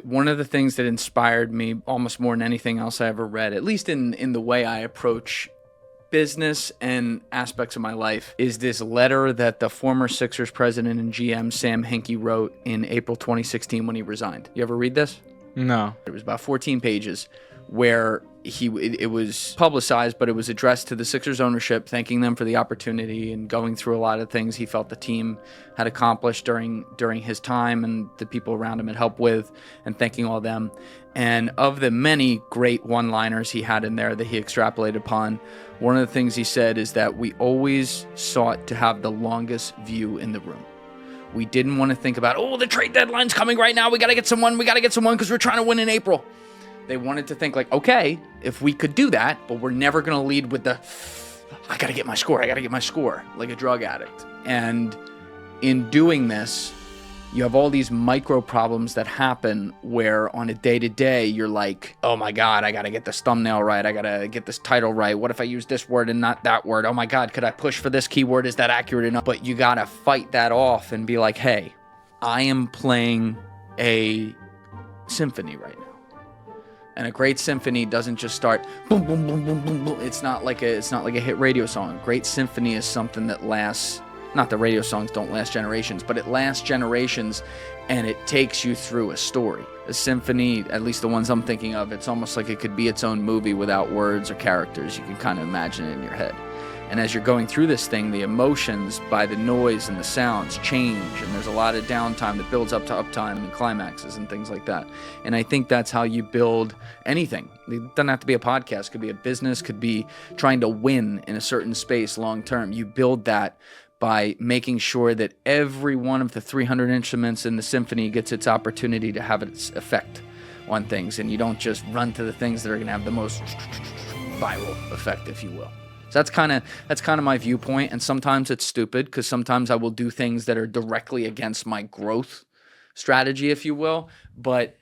One of the things that inspired me almost more than anything else I ever read, at least in the way I approach business and aspects of my life, is this letter that the former Sixers president and GM Sam Hinkie wrote in April 2016 when he resigned. You ever read this? No. It was about 14 pages where it was publicized, but it was addressed to the Sixers ownership, thanking them for the opportunity and going through a lot of things he felt the team had accomplished during his time and the people around him had helped with, and thanking all of them. And of the many great one-liners he had in there that he extrapolated upon, one of the things he said is that we always sought to have the longest view in the room. We didn't want to think about, oh, the trade deadline's coming right now. We got to get someone because we're trying to win in April. They wanted to think like, okay, if we could do that, but we're never going to lead with I got to get my score, like a drug addict. And in doing this, you have all these micro problems that happen where on a day-to-day, you're like, oh my God, I got to get this thumbnail right. I got to get this title right. What if I use this word and not that word? Oh my God, could I push for this keyword? Is that accurate enough? But you got to fight that off and be like, hey, I am playing a symphony right now. And a great symphony doesn't just start boom, boom, boom, boom, boom, boom. It's not like a hit radio song. Great symphony is something that lasts. Not that radio songs don't last generations, but it lasts generations, and it takes you through a story. A symphony, at least the ones I'm thinking of, it's almost like it could be its own movie without words or characters. You can kind of imagine it in your head. And as you're going through this thing, the emotions by the noise and the sounds change, and there's a lot of downtime that builds up to uptime and climaxes and things like that. And I think that's how you build anything. It doesn't have to be a podcast. It could be a business, could be trying to win in a certain space long term. You build that by making sure that every one of the 300 instruments in the symphony gets its opportunity to have its effect on things, and you don't just run to the things that are going to have the most viral effect, if you will. So that's kind of my viewpoint, and sometimes it's stupid because sometimes I will do things that are directly against my growth strategy, if you will, but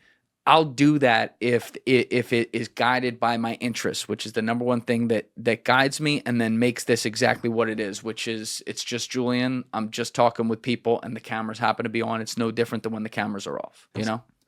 I'll do that if it is guided by my interests, which is the number one thing that guides me and then makes this exactly what it is, which is it's just Julian. I'm just talking with people and the cameras happen to be on. It's no different than when the cameras are off, you know?